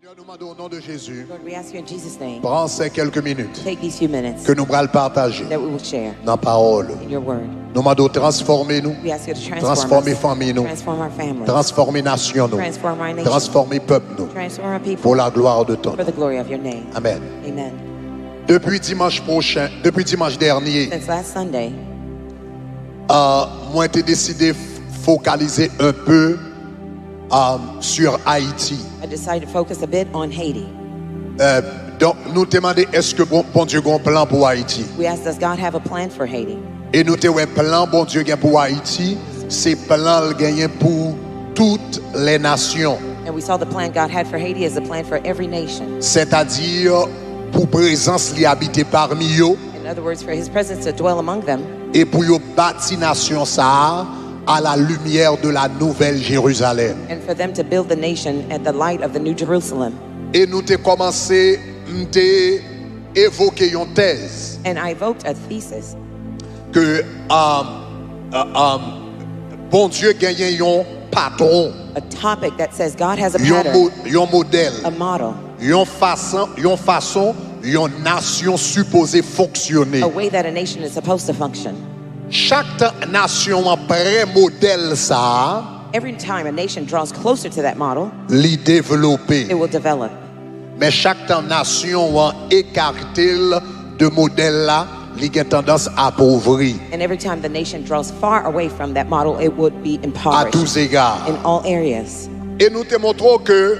Seigneur, nous demandons au nom de Jésus, Lord, we ask you in Jesus' name, prends ces quelques minutes take these few minutes que nous allons partager that we will share dans la parole. in your word. Nous demandons transformer nous, We ask you to transformer transform us, famille nous, transform our families, transformer nation nous, transform our nation, transformer peuple nous, transform our people pour la gloire de ton for nom. the glory of your name. Amen. Amen. Depuis dimanche dernier, Since last Sunday, moi j'ai décidé de focaliser un peu sur Haïti. I decided to focus a bit on Haiti. Donc nous demandons est-ce que bon Dieu a un plan pour Haïti? We asked, does God have a plan for Haiti? Et nous avons un plan bon Dieu a pour Haïti, c'est plan le gagné pour toutes les nations. And we saw the plan God had for Haiti as a plan for every nation. C'est-à-dire pour présence li habiter parmi eux In other words, for his presence to dwell among them, et pour yo bâti nation ça à la lumière de la nouvelle Jérusalem. and for them to build the nation at the light of the New Jerusalem. Et nous avons commencé à évoquer une thèse And I evoked a thesis que bon Dieu gagne un patron, a topic that says God has a un pattern, modèle, a model, une façon, une nation supposée fonctionner. a way that a nation is supposed to function. Chaque nation après modèle ça, Every time a nation draws closer to that model, li développer. it will develop. Mais chaque nation a écarté de modèle là, li gen tendance à appauvrir And every time the nation draws far away from that model, it would be à impoverished tous égards. in all areas. Et nous te montrons que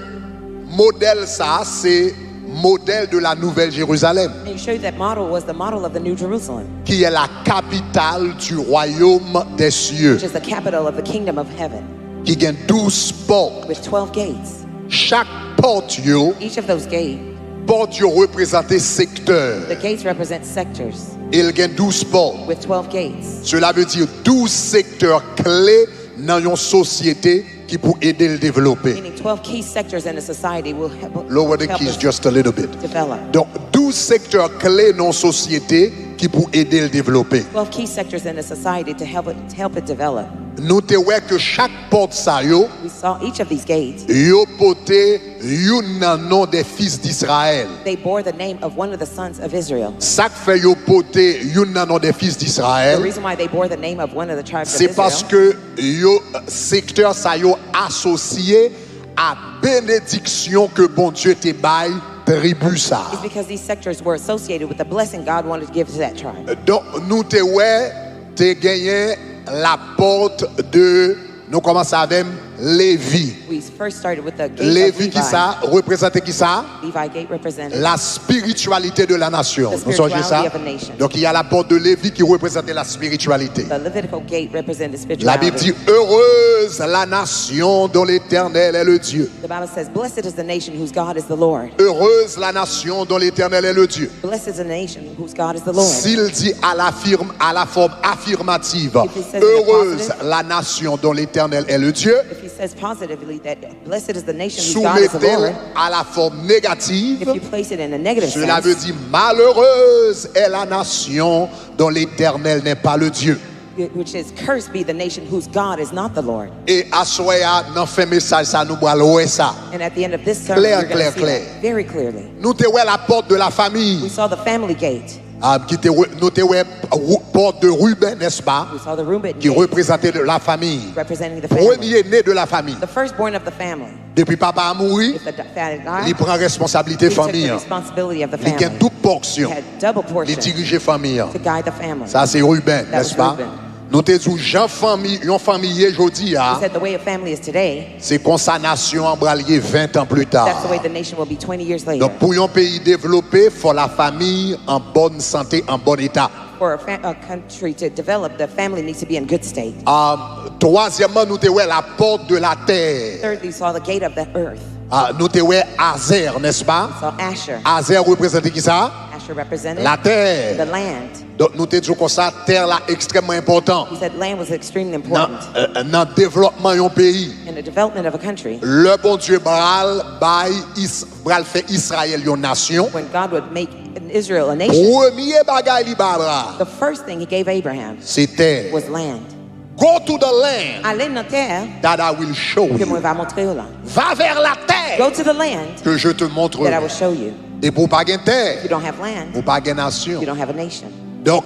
modèle ça, c'est modèle de la nouvelle Jérusalem, And you showed that model was the model of the New Jerusalem, qui est la capitale du royaume des cieux, which is the capital of the kingdom of heaven, qui gagne 12 portes. with 12 gates. Chaque porte yo, Each of those gates, représente secteur. the gates represent sectors, Il gagne 12 portes. with 12 gates. Cela veut dire 12 secteurs clés dans une société qui peut aider le développer. Meaning 12 key sectors in a society will Lower the help keys us just a little bit. develop. Donc 12 secteurs clés dans une société qui peut aider le développer. 12 key sectors in a society to help it develop. Nous te voyons que chaque porte ça yo, We saw each of these gates. yo pote yon nom des fils d'Israël. They bore the name of one of the sons of Israel. Ça fait yo pote yon nom des fils The d'Israël, reason why they bore the name of one of the tribes of c'est parce Israel que yo secteur ça yo associé à bénédiction que bon Dieu te baille tribu ça. is because these sectors were associated with the blessing God wanted to give to that tribe. Donc nous te ouais te gagné la porte de nous commençons avec Lévi. We first started with the gate Lévi of qui ça représente qui ça? Levi gate represented La spiritualité de la nation. The Vous songez ça? spirituality of a nation. Donc il y a la porte de Lévi qui représente la spiritualité. the Levitical gate represented La Bible spirituality. dit heureuse la nation dont l'Éternel est le Dieu. The Bible says, "Blessed is the nation whose God is the Lord." Heureuse la nation dont l'Éternel est le Dieu. Blessed is the nation whose God is the Lord. S'il dit à la forme affirmative, If he says in a heureuse positive- la nation dont l'Éternel est le Dieu, If he says positively that blessed is the nation whose God is the soumettez-le Lord, à la forme négative. if you place it in a negative Cela veut sense, dire malheureuse est la nation dont l'Éternel n'est pas le Dieu. which is cursed be the nation whose God is not the Lord. Et à soya dans fin message ça nous boit ça. And at the end of this sermon, Clair, we're going to see clair. that very clearly. Nous te ouais la porte de la We famille. saw the family gate. Nous te ouais porte de Ruben, n'est-ce pas? We saw the Reuben Qui gate représentait la famille. representing the family. Premier né de la famille. The firstborn of the family. Depuis papa a mouru, If the father died, il prend responsabilité he took famille. the responsibility of the Il gagne family. toute He portion. had double Il portion dirige famille. to guide the family. Ça c'est Ruben, That n'est-ce was pas? Reuben. Nous te disons Jean famille, une famille aujourd'hui He said the way a family is today, c'est comme sa nation en bralier 20 ans plus tard. that's the way the nation will be 20 years later. Donc pour un pays développé, il faut la famille en bonne santé, en bon état. For a country to develop, the family needs to be in good state. Troisièmement, nous te ouais la porte de la terre. Thirdly, saw the gate of the earth. Nous te ouais Azer, n'est-ce pas? Saw Asher. Azer représente qui ça? Asher represented La the terre. land. Donc nous te disons comme ça, terre là extrêmement important. He said land was extremely Dans important le développement d'un pays. in the development of a country. Le bon Dieu bral fait Israël une nation. When God would make Israel a nation, Premier bagay li babra, the first thing he gave Abraham c'est terre. was land. Go to the land Allez dans la terre that I will show que moi you. va montrer là. Va vers la terre Go to the land que je te that I montrerai. will show you. Et pour pas gagner If terre, you don't have land, pour pas gagner nation. you don't have a nation. Donc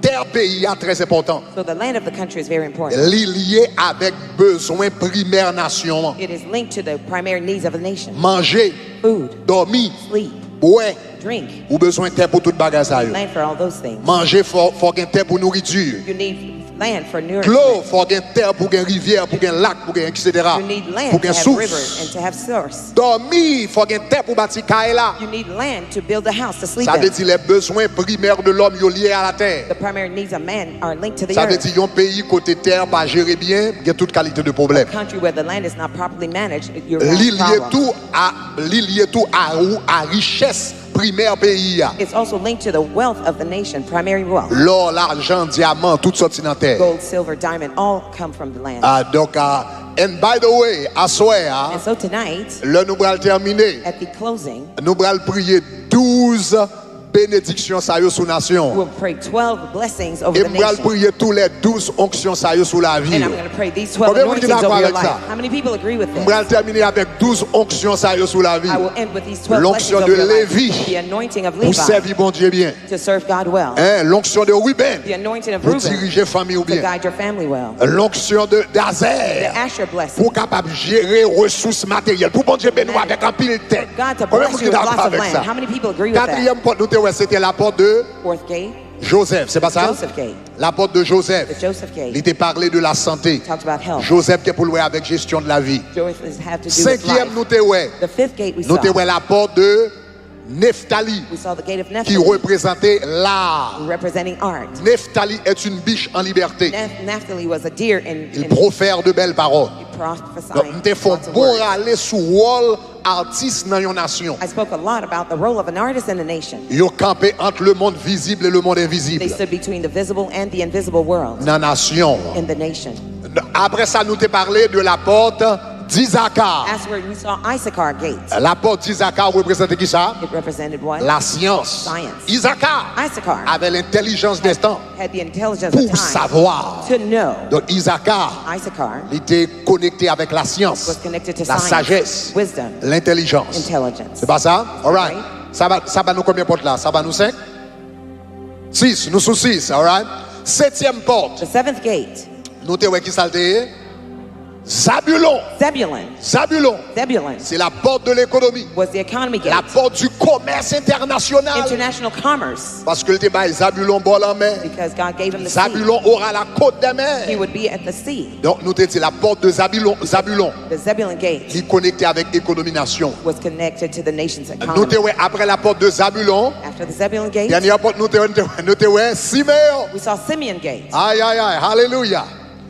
terre pays est très important. So the land of the country is very important. Lié avec besoin primaire nation. It is linked to the primary needs of a nation. Manger, Food, dormir, sleep, boire, drink. ou besoin de terre pour toute bagage ça yo. Land for all those things. Manger faut gagner terre pour nourriture. You need land for L'eau nourishment. faut gagner terre pour gagner rivière, pour gagner lac, pour gagner etc. You need Pour land to gagner have rivers and source. to have source. Dormir, faut gagner terre pour bâtir caille là. You need land to build a house to sleep Ça veut in. dire les besoins primaires de l'homme sont liés à la terre. The primary needs of man are linked to the Ça veut earth. dire un pays côté terre pas géré bien, il y a toute qualité de problème. A country where the land is not properly managed, you're having Lié problems. tout à richesse primaire pays. It's also linked to the wealth of the nation, primary wealth. L'or, l'argent, diamant, tout sorti dans la terre. Gold, silver, diamond, all come from the land. Donc, and by the way, à soir, And so tonight, le nous allons terminer. at the closing, Nous allons prier 12 bénédictions ça yo sous nation. we'll pray 12 blessings over Et the nous allons nation. prier tous les 12 onctions ça yo sous la vie. And I'm going to pray these 12 Combien vous dites anointings d'accord over your avec life. ça? How many people agree with Nous this? allons terminer avec 12 onctions ça yo sous la vie. I will end with these 12 blessings L'onction over de your life. Lévi The anointing of pour Levi servir bon Dieu bien. to serve God well. Hein, l'onction de Ruben The anointing of pour Reuben diriger famille ou to bien. guide your family well. L'onction de The d'Azer Asher blessing. pour capable gérer ressources matérielles. Pour bon Dieu béni avec un pile tête. God to Combien bless vous you dites with d'accord lots of avec land. ça? How many people agree with that? Quatrième porte, nous te ouais, c'était la porte de Fourth gate, Joseph, c'est pas ça? Joseph gate. La porte de Joseph. The Joseph gate. Il était parlé de la santé. Talks about health. Joseph qui est pour louer avec gestion de la vie. Joseph have to do with Cinquième, life. nous te ouais. The fifth gate we Nous saw. te ouais la porte de Nephtali We saw the gate of qui Naphtali représentait l'art. representing art. Nephtali est une biche en liberté. Naphtali was a deer in Il profère de belles paroles. prophesying. Donc, nous te font lots of bon words. aller sous rôle artiste dans une nation. I spoke a lot about the role of an artist in a nation. Ils ont campé entre le monde visible et le monde invisible. They stood between the visible and the invisible world Dans la nation. in the nation. Après ça, nous t'ai parlé de la porte d'Isaacar. Afterward, we saw Issachar gate. La porte d'Isaacar représentait qui ça? It represented what? La science. Science. Isaacar Issachar avait l'intelligence des temps had the intelligence pour of time savoir. to know. Donc Isaacar, Issachar il était connecté avec la was science, connected to la science, sagesse, wisdom, l'intelligence. intelligence. C'est pas ça? All right. Right. Ça va nous combien de portes là? Ça va nous 5? 6. Nous sous 6. All right. Septième porte. The seventh gate, Nous te ouais qui salté? Zabulon. Zebulun. Zabulon. Zebulun C'est la porte de l'économie. was the economy gate, La porte du commerce international. international commerce, Parce que le débat Zabulon bol en mer. because God gave him the sea. Zabulon aura la côte des He mers. would be at the sea. Donc nous te dit la porte de Zabulon The Zebulun gate qui est connectée avec économie nation. was connected to the nation's Nous economy. te ouais après la porte de Zabulon, After the Zebulun gate, dernière porte nous te ouais Siméon. we saw Simeon gate. Aïe aïe aïe, alléluia.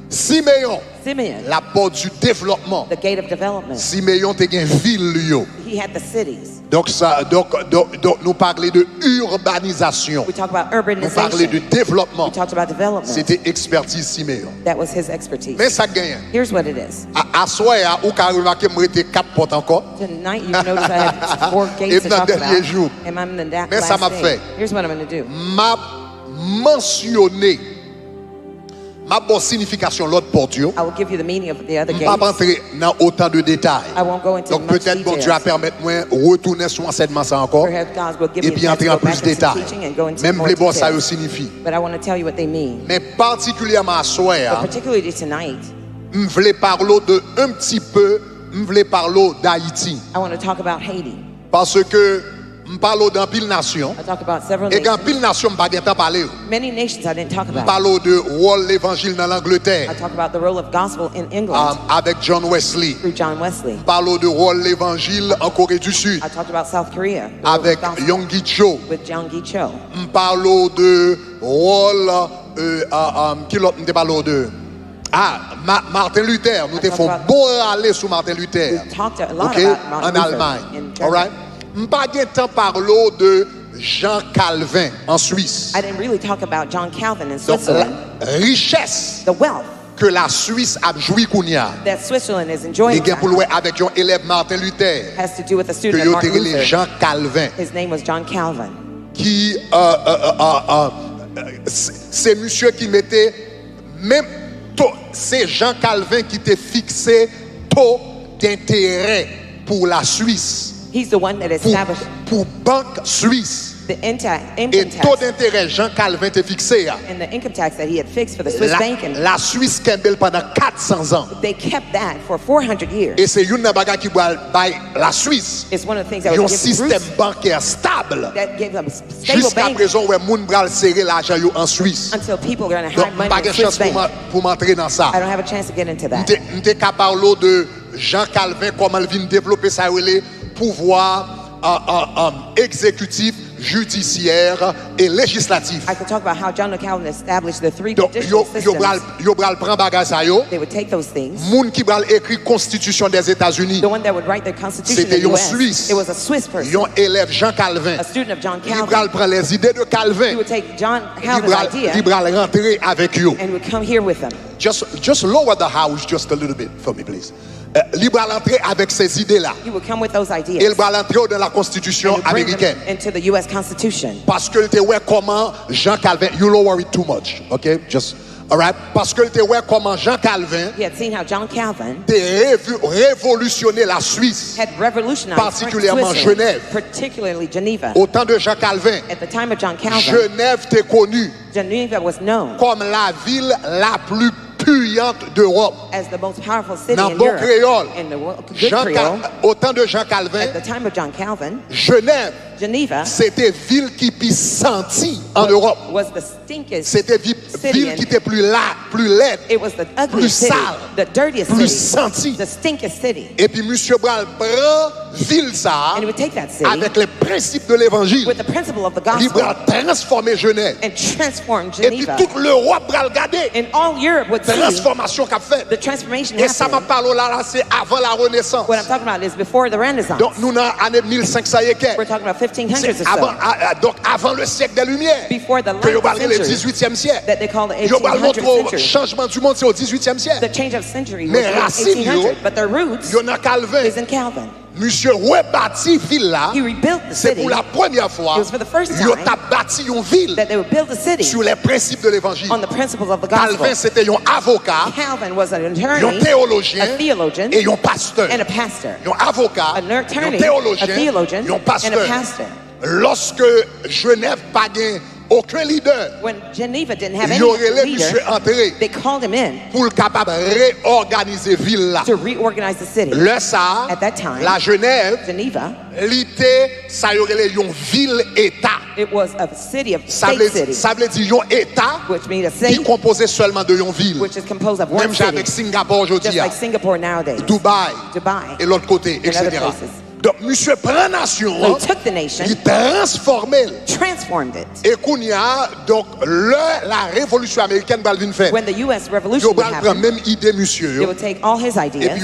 Siméon, Simeon, la porte du développement. the gate of development. Siméon te gen ville yo. He had the cities. Donc nous parler de urbanisation. We talk about Nous parler de urbanization. développement. We talked about development. C'était expertise Siméon. That was his expertise. Mais ça gagne. Here's what it is. À soir, ou ka remarqué moi était 4 portes encore. Tonight, you notice I have 4 gates to dans talk le dernier about. jour. And I'm in the Mais ça m'a last fait. day. Here's what I'm going to do. M'a mentionné ma bonne signification l'autre porte yo. I will give you the meaning of the other Je ne vais pas gates. rentrer dans autant de détails. I won't go into Donc much peut-être bon Dieu a details. permettre moi retourner sur enseignement ça encore Perhaps God will give et me puis a chance entrer to en go back plus de into some détails. teaching and go into Même more les bons ça details. signifie. But I want to tell you what they mean. Mais particulièrement à But soir, particularly tonight, je voulais parler de un petit peu, je voulais parler d'Haïti I want to talk about Haiti. parce que je parle d'un pile nation I talk about several et quand nations. pile nation pas de temps parler. Many nations I didn't talk Je about. parle de rôle l'évangile dans I l'Angleterre talk about the role of gospel in England avec John Wesley. through John Wesley. Je parle de rôle l'évangile en Corée du Sud I talked about South Korea the role of avec gospel Yonggi Cho. with John Gi Cho. Je parle de rôle qui l'autre me parle de Martin Luther. Nous te font bon aller sur Martin Luther. We talked a lot OK, about en Martin Luther Allemagne. in All Germany. right. Pas de temps parler de Jean Calvin en Suisse. I didn't really talk about John Calvin in Donc Switzerland. la richesse The wealth que la Suisse a joui kounya. that Switzerland is Les enjoying gars pour now louer avec un élève Martin Luther has to do with a que student yo Martin te relé Luther. Jean Calvin His name was John Calvin. qui c'est monsieur qui mettait même c'est Jean Calvin qui t'a fixé taux d'intérêt pour la Suisse, He's the one that established pour banque suisse. the Et income taux tax d'intérêt Jean Calvin t'a fixé. and the income tax that he had fixed for the Swiss bank, and La Suisse Kembel pendant 400 ans. they kept that for 400 years. Et c'est une bagage qui va la Suisse. It's one of the things that Ils ont un was given to système Bruce bancaire stable. that gave them a stable Jusqu'à bank présent, où moun bral serrer l'argent yo en Suisse. until people are going to Donc, hide money pas in de the Swiss chance bank. pour m'entrer dans ça. I don't have a chance to get into that. M'te ka parlo de Jean Calvin, comment il vient développer ça, le pouvoir exécutif, judiciaire et législatif. I could talk about how John Calvin established the three Donc, judicial systems. yo bral prend bagage ça yo. They would take those things. Moun qui bral écrit Constitution des États-Unis. The one that would write the Constitution C'était in the un US, Suisse. it was a Swiss person, Yon élève Jean Calvin. a student of John Il Calvin. bral prend les idées de He Calvin. would take John Il Calvin's idea bral rentrer avec yo. and would come here with them. Just lower the house just a little bit for me, please. Il bral entrer avec ces idées-là. He would come with those ideas. Il bral entrer dans la And Constitution would bring them américaine. into the US Constitution. Parce que il te voit comment Jean Calvin, you don't worry too much, okay? Just, all right? Parce que il te voit comment Jean Calvin He had seen how John Calvin révolutionné la Suisse. had revolutionized Particulièrement Switzerland, Genève. particularly Geneva. Au temps de Jean Calvin, At the time of John Calvin, Genève était connue Geneva was known comme la ville la plus puissante d'Europe. as the most powerful city Dans in bon Europe. créole, In the good Creole, au temps de Jean Calvin, at the time of John Calvin, Genève, Geneva c'était ville qui puis senti en Europe. was the stinkiest C'était city ville qui était plus laide. It was the plus ugliest city, sale, the dirtiest plus city, senti. the stinkiest city. Et puis Monsieur Bral prend ville ça And he would take that city avec les principes de l'évangile. with the principle of the Il gospel va transformer Genève. and transform Et puis Geneva. toute l'Europe va regarder And all Europe would see transformation qu'a fait. the transformation Et ça m'a happen. parlé là, c'est avant la Renaissance. What I'm talking about is before the Renaissance. Donc nous dans l'année 1500 et quelques. We're talking about 1500s C'est or avant, so. donc avant le siècle des Lumières. Before the Que vous light parlez le century 18e siècle. that they call the Vous parlez 1800 notre century. changement du monde, c'est au 18e siècle. The change of century was Mais in racine, 1800, yo, but their roots Il y en a Calvin. is in Calvin. Monsieur rebâti ville là. He rebuilt the C'est city pour la première fois. It was for the first Il a time bâti une ville that they would build a city sur les principes de l'évangile. on the principles of the gospel. Calvin c'était un avocat, Calvin was an un attorney, théologien a theologian, et un pasteur. and a pastor. Un avocat, An un attorney, théologien, a theologian, un and a pasteur. pastor. Lorsque Genève pas gain aucun leader, When Geneva didn't have il any aurait les monsieur leader, entré they called him in pour le capable réorganiser ville là. to reorganize the city. Le ça, At that time, la Genève, Geneva, l'ité, ça y aurait une ville-état. it was a city of Ça state veut city, dire un état which means a qui est state composé seulement de une ville. which is composed of one Même avec city, Singapour aujourd'hui, just like Singapore nowadays, Dubaï Dubai, et l'autre côté, and other etc. places. Donc, monsieur prend nation, So he took the nation, il transforme. transformed it. Et qu'on y a, donc, la révolution américaine va venir faire. When the U.S. Yo Revolution would bral prend happen, même idée, monsieur, they would take all his et puis ideas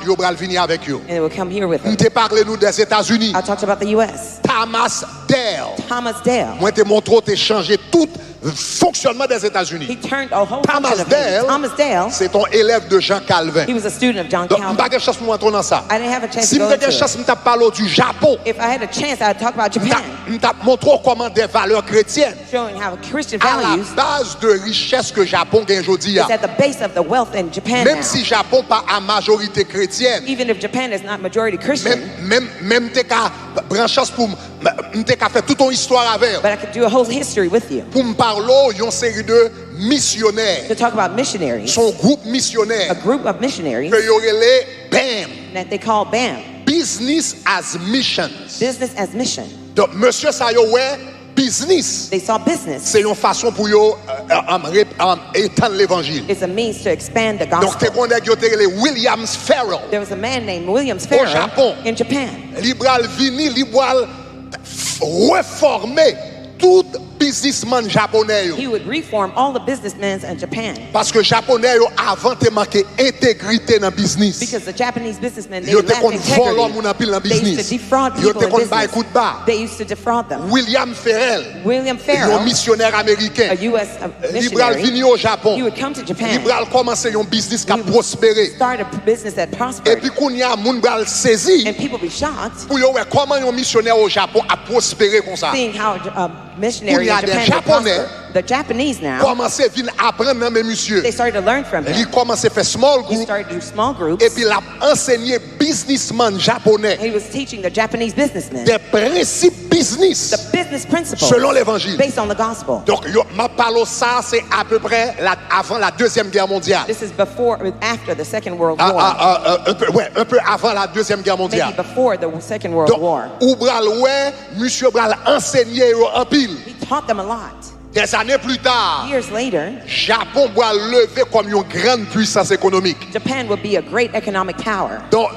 yo bral venir avec yo. and they would come here with On him. te parlé nous des États-Unis. I talked about the U.S. Thomas Dale. Thomas Dale, Moi, te montré, te changé tout le fonctionnement des he États-Unis. turned a whole Thomas function of Dale, things. Thomas Dale, c'est ton élève de Jean Calvin. he was a student of John Donc, je Calvin. n'ai pas de chance pour entrer dans ça. I didn't have a chance Si to je go n'ai into chance, it. je parler du Japon. If I had a chance, I'd talk about Japan, Je montré comment des valeurs chrétiennes showing how Christian à la values base de richesse que Japon gagne aujourd'hui. is at the base of the wealth in Japan Même now. si Japon pas à majorité chrétienne, Even if Japan is not majority Christian, même t'es qu'à brancher pour m'te qu'à faire toute ton histoire avec. but I could do a whole history with you Pour me parler, une série de missionnaires, to talk about missionaries, son groupe a missionnaire group of missionaries que y aurait les BAM, that they call BAM, Business as Missions. business as mission. Donc monsieur ça yo ouais business. They saw business. C'est une façon pour yo étendre l'évangile. It's a means to expand the Donc t'es gospel. qu'on a les Williams Farrell. There was a man named William Farrer Japon. in Japan. Libral vini, libral reformer tout businessman japonais yo. He would reform all the businessmen in Japan Parce que japonais yo avant te manqué intégrité dans business. because the Japanese businessmen, they Yo te lacked kon volo moun integrity. apil nan They used business. to defraud Yo people te in kon bay coup de business. bas. They used to defraud them. William Farrell, William un Farrer, missionnaire a américain. U.S. Libral missionary, vini au Japon. he would come to Japan, Libral commencé un business qui a He would prospéré. start a business that Et prospered, puis qu'on y a moun bral saisi and people be shocked pour yo ouais comment un missionnaire au Japon a prospéré comme ça. seeing how Qu'on missionaries prosperity in Kounya, des Japan would Japonais prosper. The Japanese now, commençaient à venir apprendre dans mes monsieur. they started to learn from Il him. commençait à faire small He group started to do small groups. et puis il a enseigné businessman japonais He was teaching the Japanese businessmen des principes business the business principles selon l'évangile. based on the gospel. Donc, ma parole ça, c'est à peu près avant la Deuxième Guerre mondiale. This is after the Second World War. Un peu avant la Deuxième Guerre mondiale. Maybe before the Second World Donc, War. ou bral ouais, monsieur bral enseigné en pile. He taught them a lot. Des années plus tard, Years later, Japon va lever comme une grande puissance économique. Japan would be a great economic power. Donc,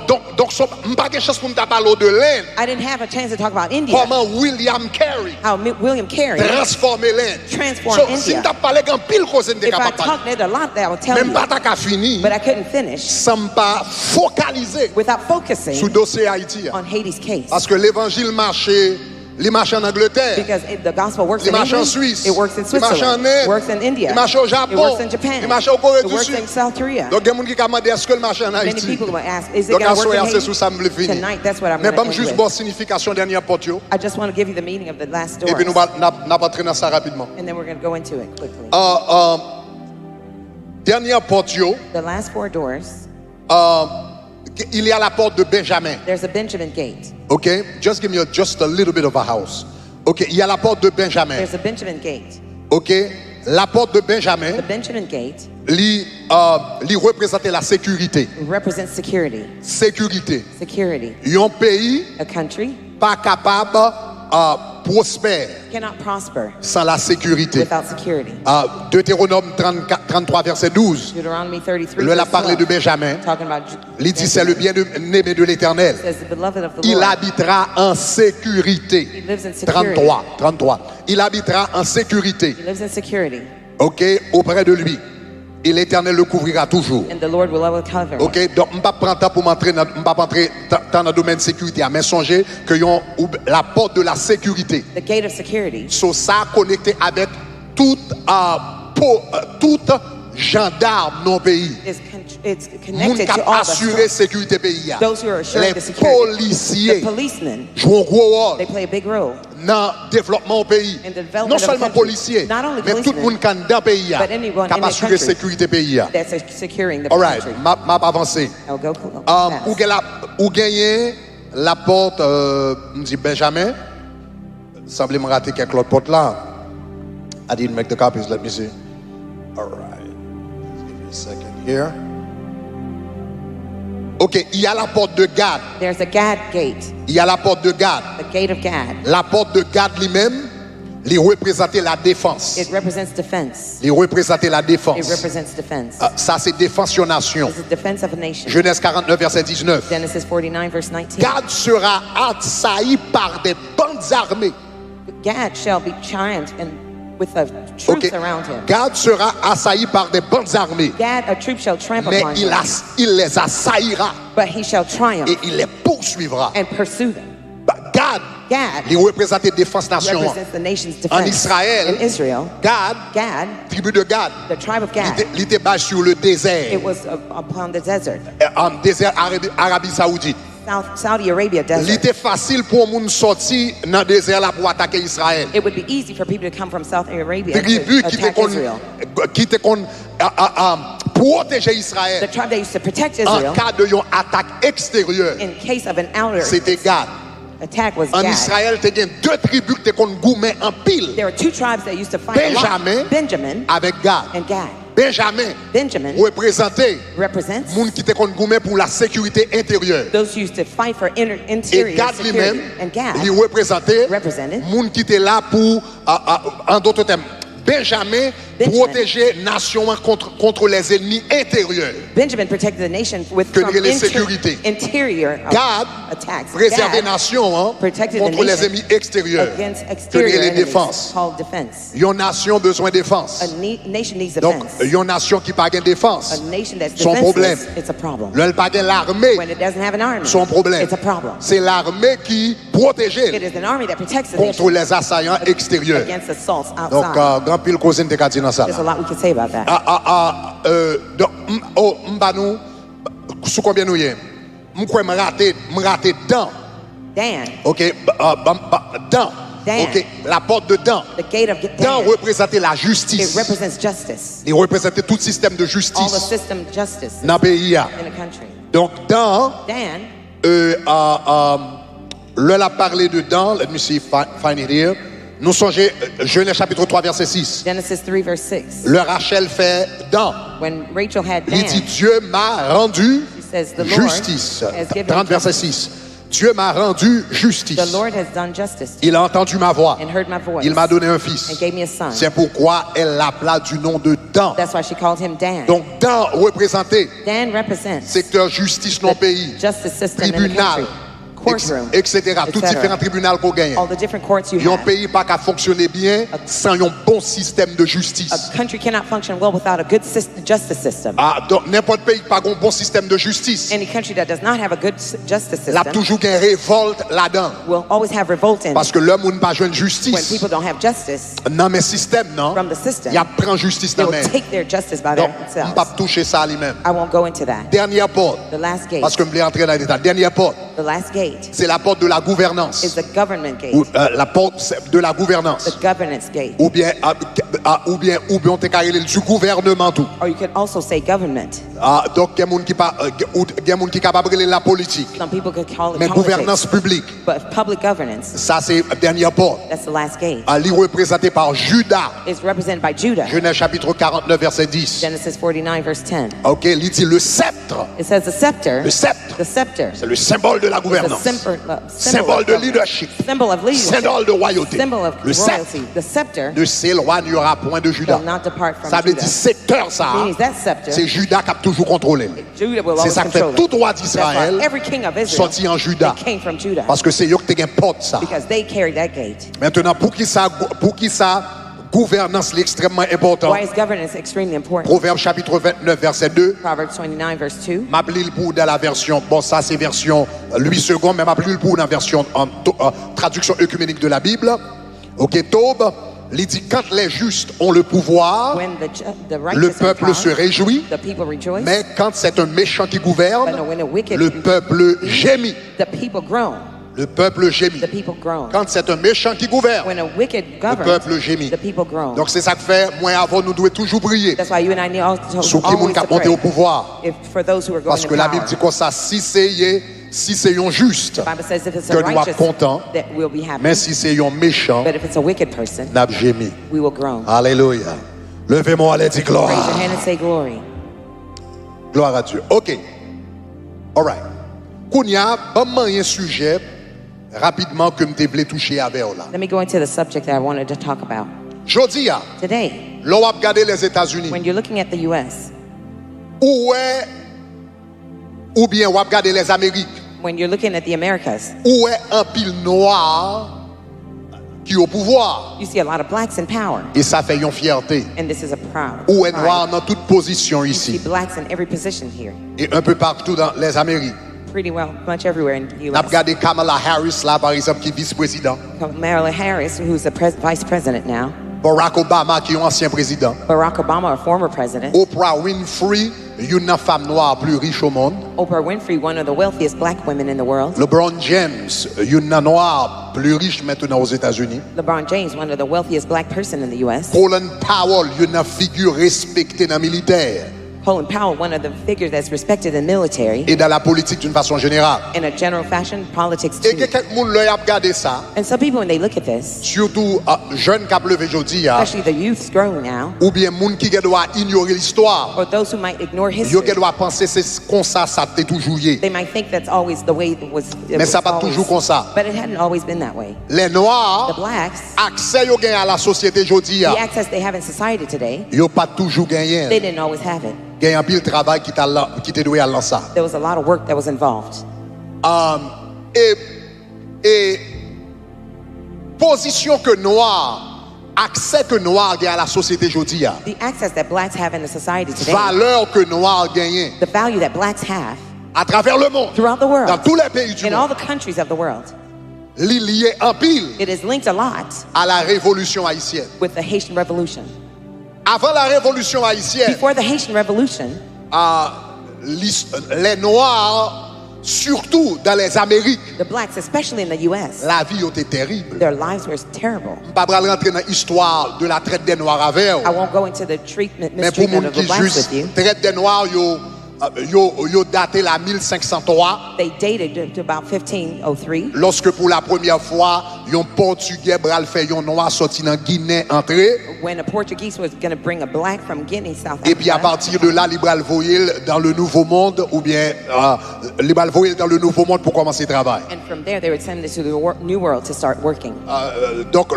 pas de chance pour me parler de l'Inde. I didn't have a chance to talk about India. Comment William Carey How William Carey transformer l'Inde. transformed Si India. tu parlé en pile cause de If I capable. talked it a lot, that I would tell Même you. pas ta qu'à fini But I couldn't finish sans pas focaliser without sur focusing le dossier Haïti. on Haiti's case. Parce que l'évangile marchait, il marchait en Angleterre, Because if the gospel works il in marchait en England, Suisse, it works in il marchait en Switzerland, Inde, it works in India, il marchait au it Japon, works in Japan, il marchait au Corée it du works Sud. in South Korea. Donc, il y a des gens qui demandent est-ce que le marché en Many Haïti? people will ask, is it Donc, going à to work soir, in c'est sous ça me le Haiti? fini. Tonight, that's what I'm Mais going pas to end juste with. bonne signification dernière porte yo. I just want to give you the meaning of the last Et puis nous doors, n'avons pas entré dans ça rapidement. and then we're going to go into it quickly. Dernière porte yo, The last four doors, il y a la porte de Benjamin. there's a Benjamin gate. Okay, just give me just a little bit of a house. Okay, il y a la porte de Benjamin. There's a Benjamin gate. Okay, la porte de The Benjamin, Benjamin gate lui représentait la sécurité. represents security. Sécurité. Security. Un pays A country pas capable prospère cannot prosper sans la sécurité. without security. Deutéronome 33 verset 12. Deuteronomy 33 Il a verse parlé de 12, Benjamin. talking about Il dit c'est le bien-aimé de l'Éternel. says the beloved of the Il Lord. habitera en sécurité. He lives in security. 33. Il habitera en sécurité. He lives in security, OK, auprès de lui. Et l'Éternel le couvrira toujours. and the Lord will always cover him. OK, donc je ne vais pas prendre temps pour m'entrer dans le domaine de sécurité, mais songez que la porte de la sécurité, The gate of security so ça connecté avec toute gendarme dans le pays. it's Moun connected qui to all assurer the sécurité pays. those who are assuring Les the security. The policiers policemen, jouent un gros rôle they play a big role. dans le développement du pays. In the development Non of the seulement country. policiers, Not only mais tout le policemen, monde qui est dans le pays but anyone qui in the assurer country. sécurité pays. That's securing the All right, country. m'a avancé. I'll go fast. Ou gagner la porte, me dit Benjamin, semble me rater quelques autres portes là. I didn't make the copies, let me see. All right, give me a second here. Ok, il y a la porte de Gad. There's a Gad gate, Il y a la porte de Gad. the gate of Gad. La porte de Gad lui-même, il représentait la défense. It represents defense. Il représentait la It défense. represents defense. Ça, c'est défense sur nation. It's the defense of a nation. Genèse 49, verset 19. Genesis 49 verse 19. Gad sera assailli par des bandes armées. Gad shall be giant and with the troops Ok. around him. Gad sera assailli par des bandes armées. Gad, a troop shall trample Mais upon il him, les assaillira but he shall triumph et il les poursuivra. and pursue them. Gad, Gad il représentait défense nation. represents the nation's En defense. Israël, In Israel, Gad, Gad, tribu de Gad, the tribe of Gad, il était basé sur le désert, it was upon the desert, en désert Arabie Saoudite. Saudi Arabia Il desert. était facile pour moun sortir dans le désert là pour attaquer Israël. It would be easy for people to come from Saudi Arabia Tribu to qui attack Israel. te protéger The Israël tribe that used to protect en Israel cas de attaque extérieure. in case of an outer C'était Gad. attack was En Gad. Israël, tu as deux tribus qui te goumen en pile There were two tribes that used to fight a Benjamin. lot. Benjamin avec Gad. and Gad. Benjamin Benjamin représentait represents moun qui te goumen pour la sécurité intérieure. those who used to fight for Et interior Gad security. lui-même, And Gad il représentait represented moun qui était là pour, en d'autres termes, Benjamin protéger nation contre les ennemis intérieurs. Benjamin protected the nation with Que from les sécurités. interior Gad attacks. préserver Gad nation protected the contre les nation ennemis extérieurs. against Que exterior les enemies défenses. called defense. Une nation besoin de défense. A nation needs Donc, defense. une nation qui n'a pas de A défense, nation that's son problème. defenseless, it's a problem. elle n'a pas de l'armée, When it doesn't have an army, son problème. it's a problem. C'est l'armée qui It protège is an army that protects the contre nation les assaillants extérieurs. against assaults Donc, outside. grand pile cause de kati dans ça. There's a lot we could say about that. Donc, m'ba nous, sous combien nous y est? M'kwe m'raté dedans. Dan, OK, dedans. Dan. OK, la porte de Dan. The gate of Dan Dan. représentait la It justice. represents justice. Il représentait tout système de All the justice system of justice dans le pays. in a country. Donc Dan, Dan, là a parlé de Dan, let me see, find it here. Nous songez, Genèse chapitre 3 verset 6. Genesis 3 verse 6. Le Rachel fait Dan. When Rachel had Il dit Dan, Dieu m'a rendu she says, the Lord justice. has given 30 verset 6. Dieu m'a rendu justice. The Lord has done justice Il a entendu ma voix. and heard my voice. Il m'a donné un fils. And gave me a son. C'est pourquoi elle l'appela du nom de Dan. That's why she called him Dan. Donc Dan représentait Dan represents secteur justice non the pays, justice system in the tribunal, country, courtroom, etc. Tous etc. différents tribunaux qu'on gagne. all the different courts you Un have. pays pas qu'à fonctionner bien sans un bon système de justice. A country cannot function well without a good justice system. Donc n'importe pays qui pas un bon système de justice, Any country that does not have a good justice il a system toujours une révolte là-dedans. will always have revolt in Parce que l'homme n'a pas joué when justice. people don't have justice Dans mes systèmes, non, from the system. il prend justice They dans will mes. take their justice by Donc, on ne themselves. peut pas toucher ça à lui-même. I won't go into that. Dernière porte, The last gate. parce que je voulais entrer dans les détails. Dernière porte, The last gate c'est la porte de la is gouvernance. the government gate. Ou, la porte de la gouvernance. The governance gate. Ou bien on te carré du gouvernement tout. Or you could also say government. Donc il y a des gens qui capable de la politique, Some people could call it mais gouvernance politics. publique, But public governance, ça c'est la dernière porte. that's the last gate. Elle est représentée par Judas. It's represented by Judah. Genèse chapitre 49 verset 10. Genesis 49 verse 10. OK, il dit le sceptre. It says the scepter. Le sceptre, The scepter. c'est le symbole de la The gouvernance. Symbole de leadership. Symbol of leadership. Symbole de royauté. Symbol of Le sceptre royalty. The scepter ne s'éloignera point de Judas. will not depart from Ça veut Judah. dire secteur ça. Meaning that scepter, C'est Judas qui a toujours contrôlé. Judah will C'est always ça que fait control tout it. roi That's d'Israël why every king of Israel sorti en Judas. they came from Judah Parce que c'est eux qui porte ça. because they carried that gate. Maintenant, pour qui ça gouvernance est extrêmement important. Why is governance extremely important? Proverbe chapitre 29 verset 2. Proverbs 29 verse 2. M'appelle pour dans la version, bon ça c'est version 8 secondes, mais m'appelle pour dans la version traduction œcuménique de la Bible. OK, Tob, il dit quand les justes ont le pouvoir, When the righteous le are peuple se power, réjouit, the people rejoice. mais quand c'est un méchant qui But gouverne, no, when a wicked, le peuple gémit. the people groan. Le peuple gémit. The people groan. Quand c'est un méchant qui gouverne, When a wicked le governs, peuple gémit. the people groan. Donc c'est ça que fait, moi avant nous devons toujours prier. That's why you and I need also Sur qui always monde qui a to monté au pray. pouvoir. If for those who are going Parce to que la power. Bible dit comme ça, si c'est un juste, The Bible says if it's que a nous sommes righteous, contents, that we'll be happy. mais si c'est un méchant, But if it's a wicked person, n'a gémi. we will groan. Alléluia. Levez-moi, allez, dis Raise your gloire. hand and say glory. Gloire à Dieu. OK. All right. Kounia, un sujet rapidement que je voulais toucher avec là. Let me go into the subject that I wanted to talk about. Jodi, Today, l'on a regardé les États-Unis. when you're looking at the U.S., ou bien on a regardé les Amériques. when you're looking at the Americas, Où est un pile noir qui est au pouvoir? you see a lot of blacks in power, Et ça fait une fierté. and this is a proud. Où est pride. noir dans toute position You see ici. blacks in every position here, Et un peu partout dans les Amériques. pretty well, much everywhere in the On a U.S. regardé Kamala Harris là par exemple qui est vice-président. Kamala Harris, who's the vice president now, Barack Obama qui est ancien président. Barack Obama, a former president, Oprah Winfrey, une femme noire plus riche au monde. Oprah Winfrey, one of the wealthiest black women in the world, LeBron James, une noire plus riche maintenant aux États-Unis. LeBron James, one of the wealthiest black person in the U.S., Colin Powell, une figure respectée dans le militaire Colin Powell, one of the figures that's respected in the military, et dans la politique d'une façon générale. in a general fashion, politics Et too. que quelqu'un l'œil a regardé ça, And some people, when they look at this, surtout jeunes qui ont levé aujourd'hui, especially the youth's growing now, ou bien moun qui doit ignorer l'histoire, or those who might ignore yo history, doit penser c'est comme ça ça t'est toujours yé. they might think that's always the way it was. It Mais was ça pas always- toujours comme ça. But it hadn't always been that way. Les The noirs, blacks, accès yo gagne à la société aujourd'hui, the access they have in society today, yo pas toujours they gagné. didn't always have it. Gagne un pile travail qui te doit à ça. There was a lot of work that was involved. Et position que noir, accès que noir gagne à la société aujourd'hui, The access that blacks have in the society today, valeur que noir gagne the value that blacks have à travers le monde, throughout the world, dans tous les pays du in all monde, the countries of the world, li lié en pile it is linked a lot à la révolution haïtienne. with the Haitian Revolution. Avant la révolution haïtienne, Before the Haitian Revolution, les noirs surtout dans les Amériques, The blacks, especially in the U.S., la vie était terrible. their lives were terrible. Je ne vais pas rentrer dans l'histoire de la traite des Noirs avec vous. I won't go into the Mais pour mistreatment les of the qui blacks juste with you. traite des Noirs, yo daté la 1503. They dated to about 1503. Lorsque pour la première fois, un Portugais bral fait un Noir sorti dans Guinée entré. When the Portuguese was going to bring a black from Guinea, South Et puis à Africa, partir de là, les bral voyel dans le Nouveau Monde ou bien les bral voyel dans le Nouveau Monde pour commencer le travail. and from there they would send us to the New World to start working. Donc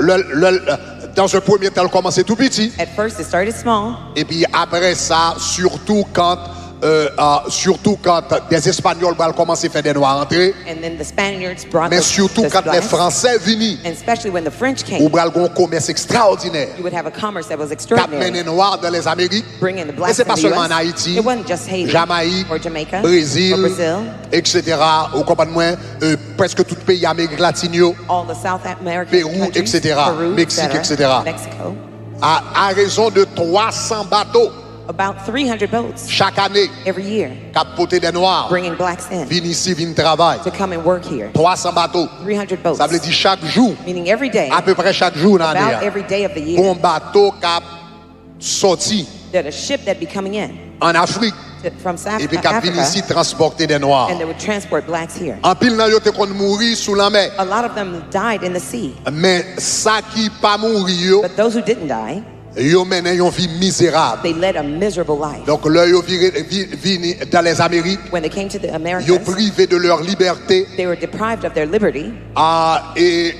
dans un premier temps, il commençait tout petit. At first, it started small, Et puis après ça, surtout quand des Espagnols bral commencer à faire des Noirs entrer. and then the Spaniards brought Mais the surtout quand les blacks, Français venaient, and especially when the French ou came, bral un commerce extraordinaire. you would have a commerce that was Cap extraordinary, mené Noirs dans les Amériques. bringing the Et blacks c'est pas in the seulement US. en Haïti, It wasn't just Haiti Jamaïque, or Jamaica Brésil, or Brazil, etc. Au compagnon, presque tout pays Amérique latine, all the South American Pérou, countries, etc., Peru, Mexique, etc. Mexico. à raison de 300 bateaux About 300 boats chaque année, every year cap porter des Noirs, bringing blacks in viennent ici, viennent travailler. to come and work here. 300 bateaux. 300 boats, Ça veut dire chaque jour, meaning every day, à peu près chaque jour dans about l'année. every day of the year, Bon bateau cap sorti that a ship that'd be coming in en Afrique from South et puis cap vient ici Africa, transporter des Noirs. and they would transport blacks here. En pile nan yo te kon mouri sous la mer. A lot of them died in the sea, Mais ça qui pas mouri yo, but those who didn't die, yo mène une vie misérable. they led a miserable life. Donc là yo vini dans les Amériques, When they came to the yo Americas, privé de leur liberté they were deprived of their liberty, et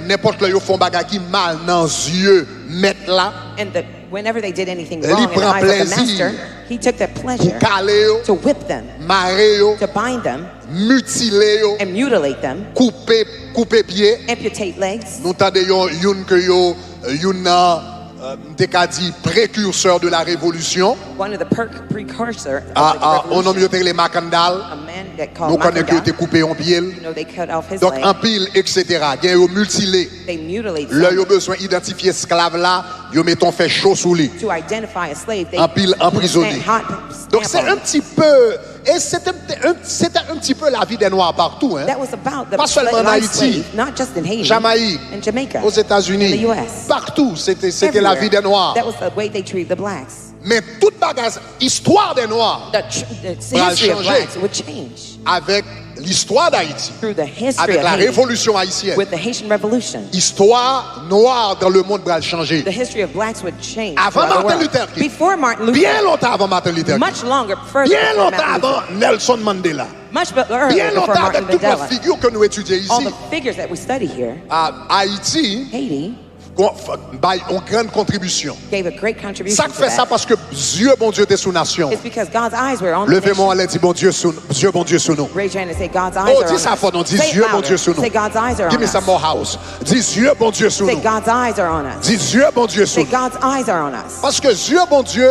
n'importe là yo font bagay qui mal dans yeux mettre là and whenever they did anything Li wrong in the prend eyes of the plaisir. master, he took that pleasure pour caler yo, to whip them, marrer yo, to bind them, mutiler yo, and mutilate them, couper pied. amputate legs. Nous tendez yon que yo m'te ka dit précurseur de la révolution. One of the precursor of the On nomme revolution, yo les Macandal. a man that Nous called connaissons que Macounda. te coupé en pied. You know, they cut off his Donc en leg. pile, etc. Gen yo mutilé. They mutilate Là yo some. besoin d'identifier esclave là, yo mettons fait chaud sous lui. To identify a slave, they En pile emprisonné. hot Donc stamp c'est on un him. petit peu et c'était un petit peu la vie des Noirs partout, hein. That was about the Pas seulement en life Haïti, slave, not just in Haiti, Jamaïque, in Jamaica, aux États-Unis, in the US. partout, c'était la vie des Noirs. That was the way they treated the blacks. Mais toute bagage, histoire des Noirs The Va history of changer. blacks would change avec l'histoire d'Haïti, through the history avec of la Haiti, révolution haïtienne. with the Haitian Revolution. Histoire noire dans le monde va changer. The history of blacks would change Avant throughout the Martin world. Luther King. Before Martin Luther, Bien longtemps avant Martin Luther King. much longer, further Bien before longtemps Martin avant Luther, Nelson Mandela. much earlier Bien before longtemps Martin avec toutes les Mandela. figures que nous étudions All ici. the figures that we study here, À Haïti, Haiti ont grande contribution. gave a great contribution Ça to fait ça that. parce que Dieu, bon Dieu, était sous nation. It's because God's eyes were on the Levez-moi, nation. allez, dit bon Dieu, bon Dieu, sous nous. Raise your hand and say, God's eyes Oh, are dis on ça us. fort, non, dis Say it Dieu, bon louder. Dieu, sous nous. Say God's eyes are Give on me us. some more house. Dis Dieu, bon Dieu, sous Say nous. God's eyes are on us. Dis Dieu, bon Dieu, sous Say nous. God's eyes are on us. Parce que Dieu, bon Dieu,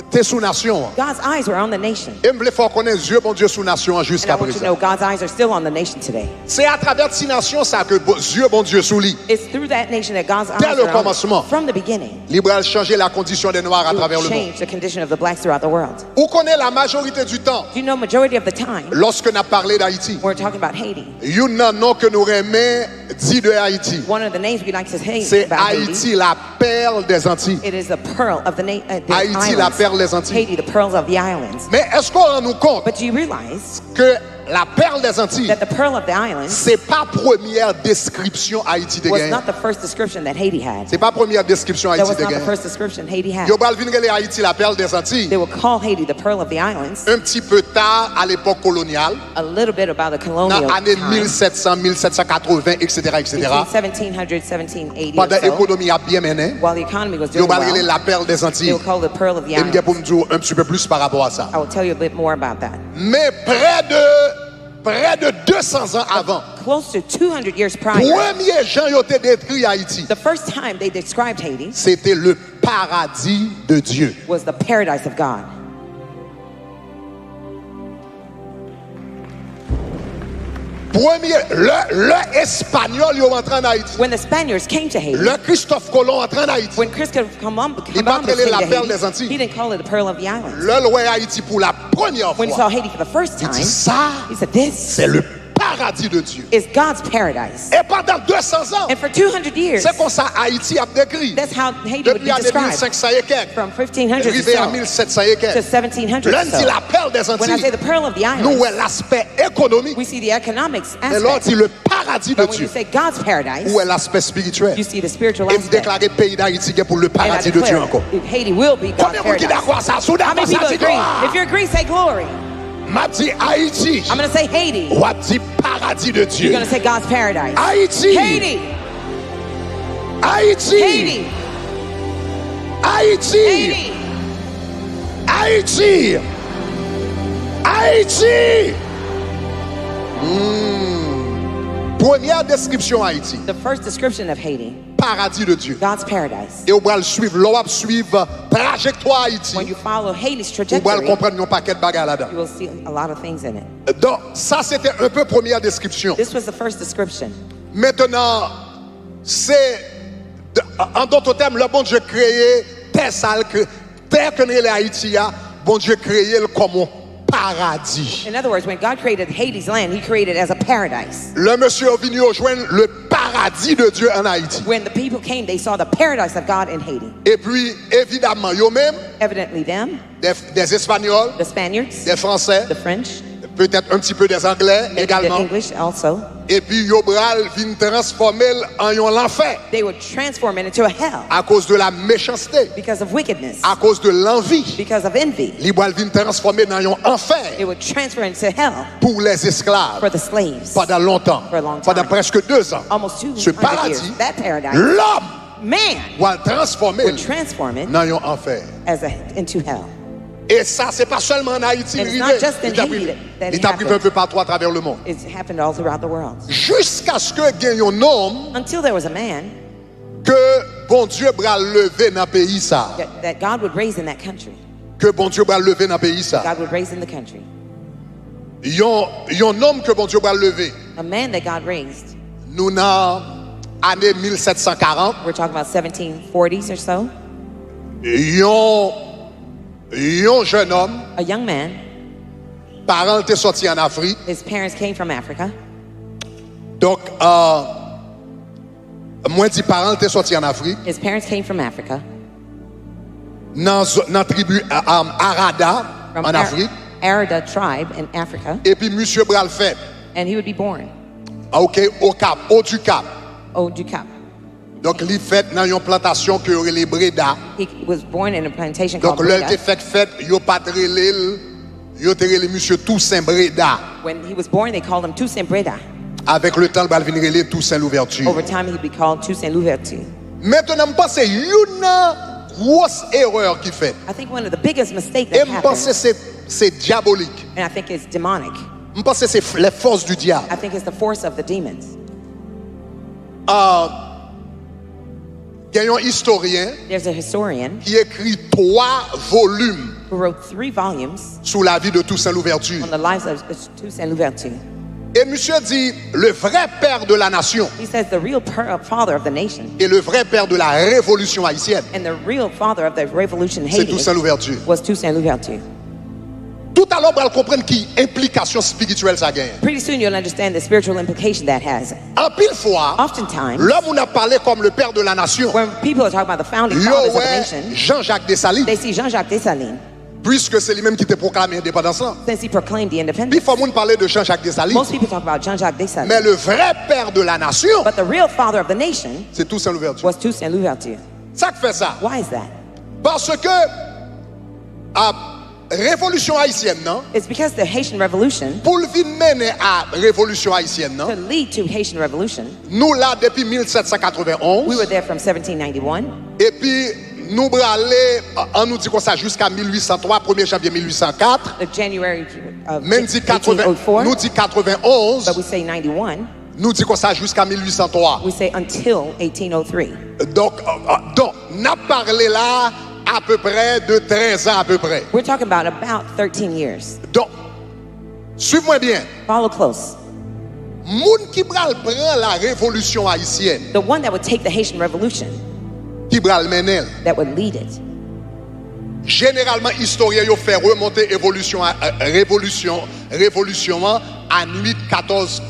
t'es sous nation. God's eyes were on the nation. Et me voulait faire connaître Dieu, bon Dieu, sous nation And I jusqu'à want you to know présent. God's eyes are still on the nation today. C'est à travers ces nations ça que Dieu, bon Dieu, sous lui. It's through that nation that God's Dès eyes le are on commencement. us. From the beginning, Libre à changer la condition des Noirs à He travers will le monde. change the condition of the blacks throughout the world. Où connaît la majorité du temps, Do you know majority of the time, lorsque nous parlé d'Haïti, we're talking about Haiti. il y a un nom que nous remet dit de Haïti. One of the names we like to say C'est about Haiti, Haïti, la perle des Antilles. it is the pearl of the Haïti, la islands. perle des Antilles. Haiti, the pearls of the islands. Mais est-ce qu'on rend nous compte But do you realize que la perle des Antilles, that the pearl of the islands c'est pas première description Haïti de was gagner. not the first description that Haiti had? C'est pas première description That Haïti was de not the gagner. first description Haiti had. Yo bal vin rele Haïti la perle des Antilles They will call Haiti the pearl of the islands un petit peu tard à l'époque coloniale, a little bit about the dans colonial l'année time. 1700, 1780, etc., etc. Between 1700, 1780 Pendant or so, l'économie a bien mené, while the economy was yo doing bal rele well, la perle des they Antilles. will call it the pearl of the Et m'gè pour islands. me dire un petit peu plus par rapport à ça. I will tell you a bit more about that. Mais près de 200 ans avant, Close to 200 years prior, premier Jean yo te détruit Haïti, the first time they described Haiti c'était le paradis de Dieu. was the paradise of God. Premier, le espagnol yo rentré en Haïti. When the Spaniards came to Haiti, Le Christophe Colomb entré en Haïti. when Christopher Columbus Il m'a came appelé la to perle des Haiti, Antilles. he didn't call it the Pearl of the Islands. Le loin Haïti pour la première When he saw fois. Haiti for the first Il time, dit ça, he said, this c'est le paradis de Dieu. is God's paradise. Et pendant 200 ans, And for 200 years, c'est comme ça Haïti a décrit. that's how Haiti would Depuis be l'année described. 1500 et quelques, From 1500 arrivé à to 1700 et to quelques. 1700 L'un or dit la so. perle des When I say Antilles. the Pearl of the Nous, Islands, ouais, l'aspect économique. we see the economics Et l'autre aspect. dit le paradis de But when you Dieu. say God's paradise, Où est l'aspect spirituel? you see the spiritual Et me aspect. déclarer le pays d'Haïti pour le And I paradis de Dieu declare encore. Haiti will be God's Combien de monde qui est paradise. d'accord à ça? Soudain, How many ça people dit agree? gloire. If you agree, say glory. M'a dit Haïti. I'm going to say Haiti. Ou a dit paradis de You're Dieu. going to say God's paradise. Haïti. Haiti. Haïti. Haiti. Haïti. Haiti. Haïti. Haïti. Première description Haïti. The first description of Haiti, Paradis de Dieu. God's paradise. Et on va le suivre. L'on va suivre trajectoire Haïti. When you follow Haiti's On va trajectory, comprendre un paquet de bagages là-dedans. you will see a lot of things in it. Donc, ça c'était un peu première description. This was the first description. Maintenant, c'est, en d'autres termes, le bon Dieu créé terre sale, terre que nous avons Haïti, bon Dieu créé comme un paradis. In other words, when God created Haiti's land, he created it as a paradise. Le monsieur est venu rejoindre le paradis de Dieu en Haïti. When the people came, they saw the paradise of God in Haiti. Et puis, évidemment, eux-mêmes, Evidently them, des Espagnols, the Spaniards, des Français, the French, peut-être un petit peu des Anglais maybe the également. English also, Et puis, Yobral vient transformer en l'enfer they would transform it into a hell à cause de la méchanceté, because of wickedness, à cause de l'envie. because of envy. Yobral vient transformer dans un enfer It would transfer into hell pour les esclaves for the slaves. pendant longtemps, For a long time. pendant presque 2 ans. Almost Ce 200 years. paradis, That paradise, l'homme man, va transformer would transform it dans un enfer. into hell. Et ça, c'est pas seulement en Haïti. And it's not just in Haiti that it Il t'arrive un peu partout à travers le monde. It's happened all throughout the world. Jusqu'à ce que gagne un homme Until there was a man que bon Dieu va lever dans le pays ça. that God would raise in that country. Que bon Dieu va lever dans le pays ça. God would raise in the country. Un homme que bon Dieu va lever. A man that God raised. Nous dans année 1740. We're talking about 1740s or so. Un jeune homme, A young man, parents étaient sortis en Afrique. his parents came from Africa. Donc, moi dis parents étaient sortis en Afrique. His parents came from Africa. Dans la tribu Arada From en Afrique. Arada tribe in Africa. Et puis monsieur Bral fait, And he would be born. ok, au Cap, au du Cap. Du Cap. Donc, il fait dans une plantation que les Breda. He was born in a plantation Donc, called l'heure Breda. était fait, yo pas trélé, yo trélé monsieur Toussaint Breda. When he was born, they called him Toussaint Breda. Avec le temps, il va venir relé Toussaint l'ouverture. Over time, he'd be called Toussaint Louverture. Maintenant, je pense que une grosse erreur qu'il fait. I think one of the biggest mistakes Et that je pense que happened, c'est diabolique. and I think it's demonic. Je pense que c'est les forces du diable. I think it's the force of the demons. Il y a un historien There's a historian qui écrit 3 volumes who wrote 3 volumes sur la vie de Toussaint l'ouverture. on the lives of Toussaint Louverture. Et monsieur dit, le vrai père de la nation He says the real father of the nation et le vrai père de la révolution haïtienne, and the real father of the revolution in c'est Haiti Toussaint l'ouverture. was Toussaint Louverture. Tout à l'heure, on va comprendre qui implication spirituelle ça gagne. Pretty soon you'll understand the spiritual implication that has. En pile fois, Oftentimes, l'homme on a parlé comme le père de la nation. when people are talking about the founding Yo, fathers of the ouais, nation, Jean-Jacques Dessalines, they see Jean-Jacques Dessalines puisque c'est lui-même qui t'a proclamé l'indépendance là. since he proclaimed the Puis il independence. faut parler de Jean-Jacques Dessalines. Most people talk about Jean-Jacques Dessalines, Mais le vrai père de la nation, but the real father of the nation c'est Toussaint l'ouverture. was Toussaint Louverture. Ça qui fait ça. Why is that? Parce que révolution haïtienne, non? It's because the Haitian Revolution, Pour le venir mener à révolution haïtienne, to non? lead to Haitian Revolution, Nous là depuis we 1791 were there from 1791, et puis nous bralé on nous dit comme ça jusqu'à 1803, 1er janvier 1804, the January of même dit 80, 1804, nous dit 91, but we say 91, nous dit comme ça jusqu'à 1803. we say until 1803. Donc n'a parlé là à peu près de 13 ans à peu près. We're talking about 13 years. Donc suivez-moi bien. Follow close. Moun qui pral prend la révolution haïtienne, the one that would take the Haitian Revolution, qui pral mener. that would lead it. Généralement, historiens ont fait remonter révolution à nuit 14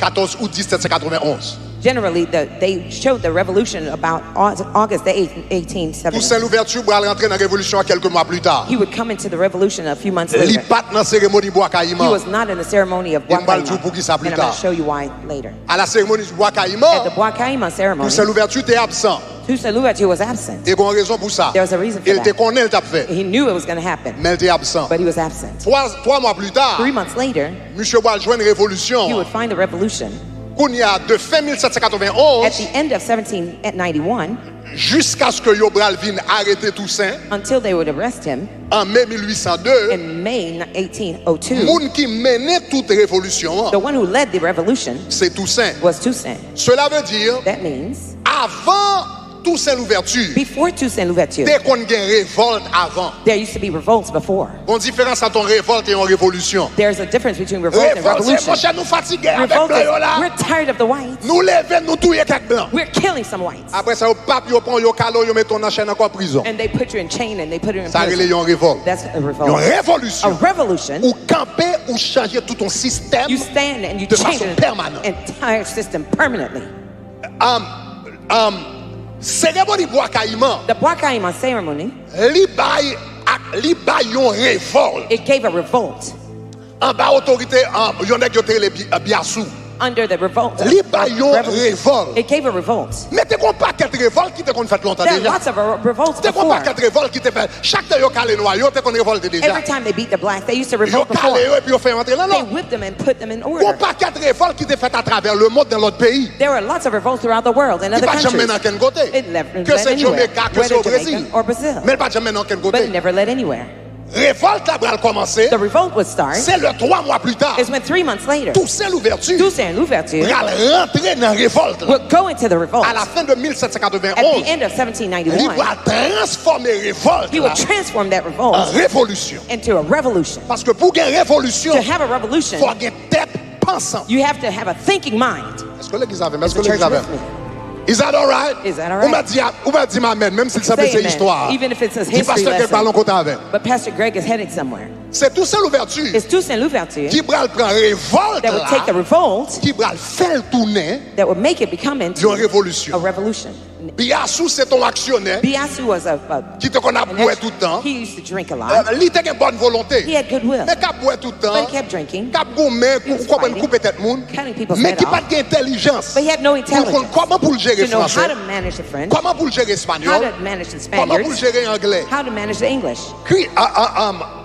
août 1791. Generally, they showed the revolution about August the 8th, Toussaint 1870. Louverture pral rentrer dans la révolution quelques mois plus tard. He would come into the revolution a few months Li later. pat dans cérémonie bois He caïman. was not in the ceremony of Il m'a dit Bois pour qui ça plus and I'm going tard. to show you why later. À la cérémonie du bois At the caïman, Bois ceremony, Toussaint Louverture était absent. Toussaint Louverture was absent. Et qu'on a raison pour ça. There was a reason for Il that. te connaît, il t'a fait. He knew it was going to happen, Mais il était absent. but he was absent. Trois mois plus tard, 3 months later, monsieur Bois joint une he révolution. would find the revolution. Qu'on y a de fin At 1791 the end of 1791, jusqu'à ce que Yobral vienne arrêter Toussaint until they would arrest him en mai 1802. in May 1802, Moun qui menait toute révolution, the one who led the revolution c'est Toussaint. was Toussaint. Cela veut dire, That means, avant Toussaint Louverture, before Toussaint Louverture, dès qu'on a une révolte avant, there used to be revolts before. on différence entre une révolte et une révolution. There's a difference between revolt and Révolte, c'est revolution. prochain, nous fatigués avec Revolt blanc yo is, là. we're tired of the whites. Nous levons, nous touillons quelques blancs. We're killing some whites. Après ça, au pape, yo prend yo calo, yo met ton chaîne encore prison. And they put you in chain and they put you in Ça relève prison. une révolte. That's a Une revolt. A révolution. revolution, Ou camper ou changer tout ton système. you stand and you de change façon the permanente. entire system permanently. Cérémonie bois caïman, The Bois ceremony, li bay yon révolte. it gave a revolt. En bas autorité, yon nèg yo te le biasou. Under the revolt, Li bay yon revolution, révolte. it gave a revolt. Mais te kon paquet révolte qui te kon fait longtemps There are déjà. lots of revolts Te kon before. paquet révolte qui te fait. Chaque temps yo calé noir, yo te kon révolte déjà. Every time they beat the blacks, they used to Yo revolt before. calé yo et puis yo fait rentrer là They non. whipped them and put them in Kon order. paquet révolte qui te fait à travers le monde dans l'autre pays. There were lots of revolts throughout the world in Il other pas jamais countries. dans quel côté. It led Que c'est anywhere, Jamaica, que c'est whether au Brésil. Jamaica or Brazil, Mais pas jamais dans quel but côté. it never led anywhere. Révolte là va commencer. The revolt would start C'est le 3 mois plus tard. is when 3 months later, Toussaint Louverture Toussaint Louverture va rentrer dans la révolte. Là. would go into the revolt. À la fin de At 1791, the end of il 1791, va transformer révolte he là, would transform that en revolt révolution. into a revolution. Parce que pour gagner révolution, To il have a revolution, faut gagner tête pensante. you have to have a thinking mind. Est-ce que l'église avait? Est-ce Is que the church l'église avait? with me? Is that all right? Is that all right? On m'a dit amen, même si ça Say c'est amen, histoire. even if it's a Dis history pasteur quel ballon lesson. côté avec. But Pastor Greg is headed somewhere. C'est Toussaint Louverture It's Toussaint Louverture qui va prendre révolte that would take the là, revolt qui va faire tourner that would make it become une into révolution. a revolution. Biassou c'est ton actionnaire Biasu was a qui te connaît an boire ex- tout le temps. he used to drink a lot. Il était une bonne volonté. He had goodwill, Mais qu'à boire tout le temps. but he kept drinking. Qu'à gourmet, He was comment fighting, couper tête monde. cutting people's Mais head qui off. pas d'intelligence. But he had no Pour comprendre intelligence comment pour le gérer to know how français. to manage the French, Comment pour le gérer how espagnol. to manage the Comment pour le Spaniards, gérer anglais. how to manage the English. Puis,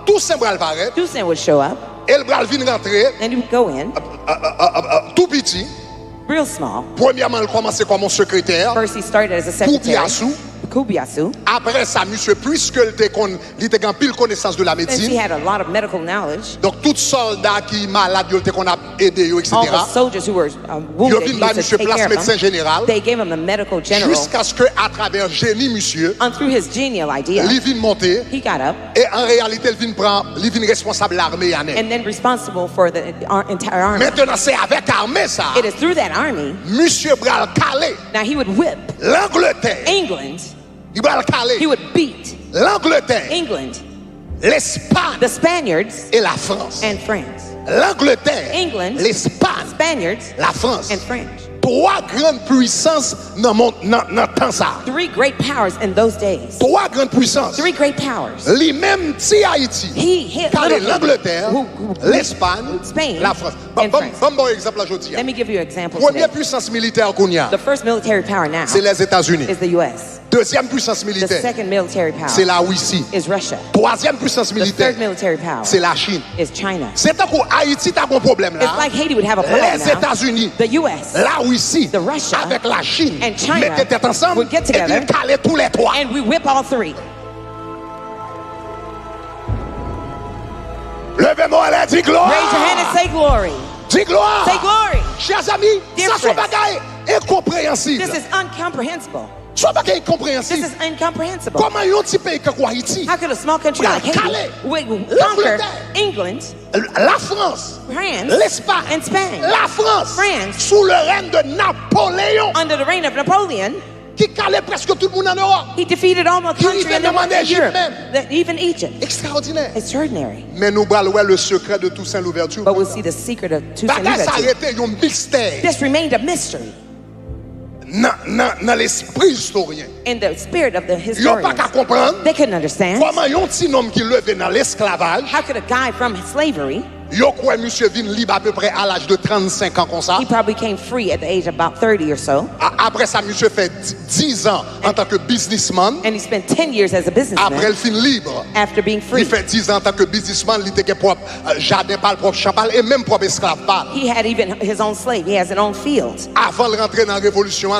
Toussaint Bralvaret, Toussaint would show up et le bral vient rentrer, and he would go in tout petit. real small. Premièrement, il commençait comme mon secrétaire. First, he started as a Pour secretary. Biassou. Kubiasu. Après ça, monsieur, puisque il était en pile connaissance de la Since he médecine, had a lot of medical knowledge, donc tout soldat qui est malade, il était qu'on a aidé, etc. all the soldiers who were Il wounded, he vient par used to monsieur take place care of médecin them. général, They gave him the medical general. jusqu'à ce qu'à travers génie, monsieur, And through his genial idea, il vient monter, he got up et en réalité, il vient responsable de l'armée. and then responsible for the entire army. Maintenant, c'est avec l'armée, ça. It is through that army. Monsieur Bral Calais, Now he would whip l'Angleterre, England. il Bral He Calais, would beat l'Angleterre, England, l'Espagne the Spaniards, et la France. and France. L'Angleterre, England, l'Espagne, Spaniards, la France. and French. Trois grandes puissances dans le temps ça. 3 great powers in those days. Trois grandes puissances. 3 great powers. Lui-même, si Haïti, He hit car little l'Angleterre, l'Espagne, Spain, la France. and France. Bon exemple aujourd'hui. Let me give you an example Première today. puissance militaire qu'on y a, The first military power now c'est les États-Unis. is the U.S. Deuxième puissance The militaire, second military power c'est la Russie. is Russia. Troisième puissance The militaire, third military power c'est la Chine. is China. C'est un coup Haïti a un problème It's là. like Haiti would have a problem Les now. États-Unis, The U.S. la Russie, The Russia avec la Chine, and China mettaient tête ensemble would get et puis together ils calaient tous les trois. and we whip all 3. Levez-moi et dis gloire. Raise your hand and say glory. Dis gloire. Say glory. Chers amis, Dear ça sont friends. bagaille incompréhensible. This is incomprehensible. Ça bagaille This incompréhensible. is incomprehensible. Comment un petit pays comme Haïti How could a small country Yeah, like Haiti Calais. would conquer L'Angleterre. England La France, France, l'Espagne, and Spain, la France, France, sous le règne de Napoléon, under the reign of Napoleon, qui calait presque tout le monde en Europe. he defeated almost Qui country in the even in Europe, même. even Egypt. Extraordinaire. Extraordinary. Mais nous allons voir le secret de Toussaint Louverture. But we'll see the secret of Toussaint Bagay Louverture. s'arrêtait, un mystère This remained a mystery dans l'esprit historien. in the spirit of the Ils n'ont pas historians. qu'à comprendre They couldn't understand. comment un petit homme qui levé dans l'esclavage, How could a guy from slavery, yo croit monsieur vin libre à peu près à l'âge de 35 ans comme ça. he probably came free at the age of about 30 or so, Après ça, monsieur fait 10 ans en tant que businessman. and he spent 10 years as a Après, businessman il fin libre. after being free. Il fait 10 ans en tant que businessman, il était propre jardin pal, propre champal et même propre esclave pal. He had even his own slave. He has an own field Avant de rentrer dans la révolution,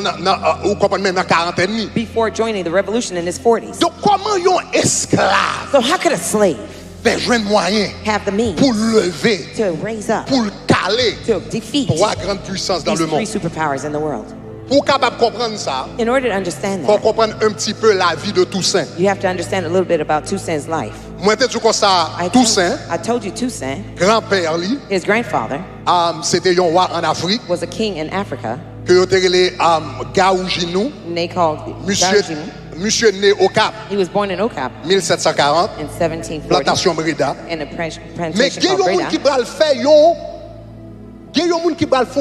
ou comprenez, dans la quarantaine. before joining the revolution in his 40s. Donc, comment un esclave So how could a slave fait joindre moyen have the means pour lever, to raise up, pour caler to defeat trois grandes puissances dans these le three monde? superpowers in the world? Pour capable comprendre ça, In order to understand il faut that, comprendre un petit peu la vie de Toussaint. you have to understand a little bit about Toussaint's life. Moi, je dis comme ça, Toussaint, I told you Toussaint, grand-père, lui, his grandfather, c'était un roi en Afrique, was a king in Africa, que vous avez Gaouginou, and they called monsieur, Darjeeling. monsieur né au Cap, He was born in Okap 1740, in 1740 plantation Breda. in a Mais plantation il y a called des gens qui Breda. va faire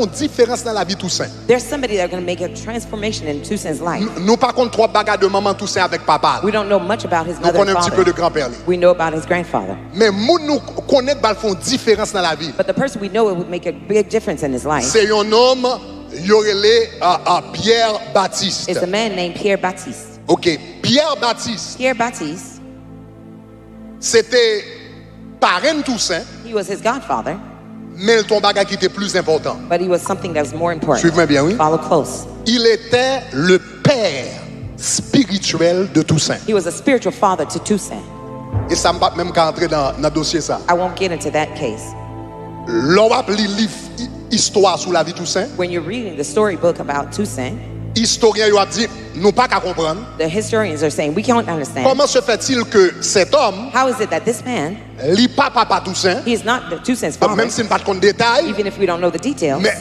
une différence dans la vie Toussaint. There's somebody that's going to make a transformation in Toussaint's life. Nous pas contre trois bagages de maman Toussaint avec papa. We don't know much about his Nous mother and connaissons un petit peu de father. grand-père. We know about his grandfather. Mais nous connaissons qui font différence dans la vie. But the person we know it would make a big difference in his life C'est un homme, Yorele Pierre Baptiste. is a man named Pierre Baptiste. Ok, Pierre Baptiste, Pierre Baptiste, c'était parrain Toussaint, he was his godfather, mais ton bagage qui était plus important. but he was something that was more important. Suivez-moi bien, oui. Follow close. Il était le père spirituel de Toussaint. He was a spiritual father to Toussaint. Et ça ne va même qu'à entrer dans le dossier ça. I won't get into that case. L'on va lire livre Histoire sur la vie Toussaint. When you're reading the storybook about Toussaint, Historien il a dit, nous pas qu'à comprendre. the historians are saying we can't understand. Comment se fait-il que cet homme, How is it that this man, lit pas papa Toussaint, he is not the Toussaint's father, même s'il n'a pas de détails, even if we don't know the details, mais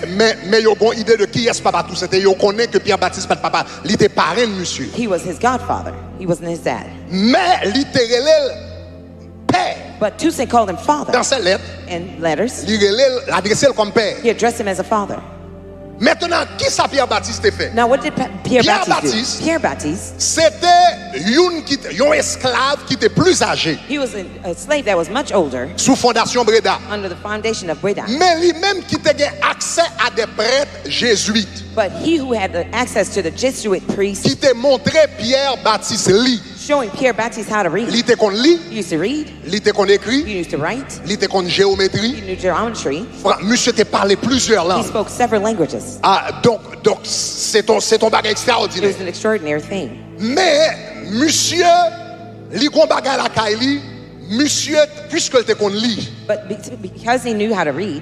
il a une idée de qui est papa Toussaint. Et il connaît que Pierre Baptiste pas de papa. Il était parrain monsieur. he was his godfather. He wasn't his dad. Mais littéralement père. But Toussaint called him father Dans ses lettres, in letters. il l'adressait comme père. He addressed him as a father. Maintenant, qui ça Pierre Baptiste fait? Now, what did Pierre Pierre Baptiste Baptiste. do? Pierre Baptiste, C'était un esclave qui était plus âgé, he was a slave that was much older sous fondation Breda. under the foundation of Breda. Mais lui-même qui avait accès à des prêtres jésuites, But he who had the access to the Jesuit priests, qui t'a montré Pierre Baptiste lit. showing Pierre Baptiste how to read. Il était qu'on lit, He used to read, il était qu'on he écrit, used to write, il était qu'on he géométrie. knew geometry. Monsieur t'a parlé plusieurs He langues. spoke several languages. Donc c'est ton bagage It extraordinaire. was an extraordinary thing. Mais monsieur, li gon bagay la Kaili, monsieur, puisque il était qu'on lit, But because he knew how to read,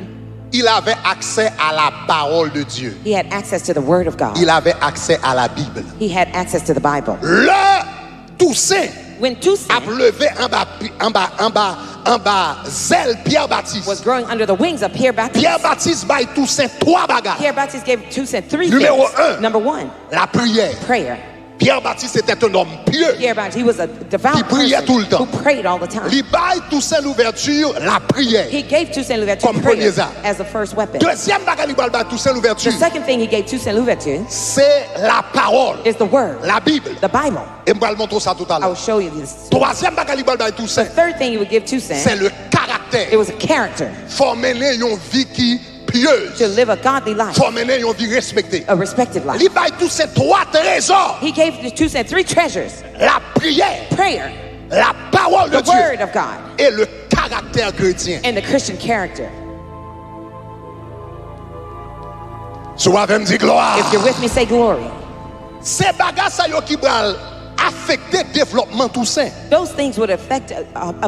il avait accès à la parole de Dieu. he had access to the Word of God. Il avait accès à la Bible. He had access to the Bible. Le Toussaint When a Toussaint levé en bas zèle Pierre Baptiste. was growing under the wings of Pierre Baptiste, Pierre Baptiste baille Toussaint trois bagages. Pierre Baptiste gave Toussaint three Numéro things. un. Number one, La prière. prayer. Pierre Baptiste était un homme pieux. Pierre Baptiste, he was a devout Qui priait tout le person temps. who prayed all the time. Il baille Toussaint l'ouverture, la prière. He gave Toussaint Louverture Comme prayer premier arme. as the first weapon. Deuxième bagage il baille Toussaint The l'ouverture, second thing he gave Toussaint Louverture c'est la parole, is the Word, la Bible. the Bible. Et je vais le montrer ça tout à I will l'heure. show you this. Troisième bagage il baille Toussaint, Third thing he would give c'est Toussaint, le caractère. it was a character Former une vie qui pieuse. to live a godly life, Former une vie respectée. a respected life. Il baille tous ces trois trésors. He gave Toussaint three treasures: La prière, prayer, la parole de the Word Dieu of God, et le caractère chrétien. and the Christian character. Soit même dit gloire. If you're with me, say glory. Ces bagages ça yo qui bral affecter développement Toussaint. Those things would affect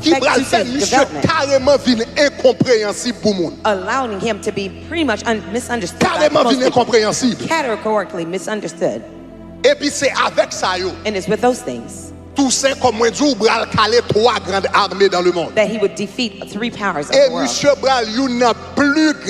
Qui bral faire Toussaint's monsieur development, carrément vin incompréhensible pour monde. allowing him to be pretty much misunderstood, by Carrément most vin people. incompréhensible. Categorically misunderstood. Et puis c'est avec ça yo And it's with those things tout ça comme moi dit, bral caler 3 grandes armées dans le monde. That he would defeat 3 powers of Et the world. monsieur bral, you n'a plus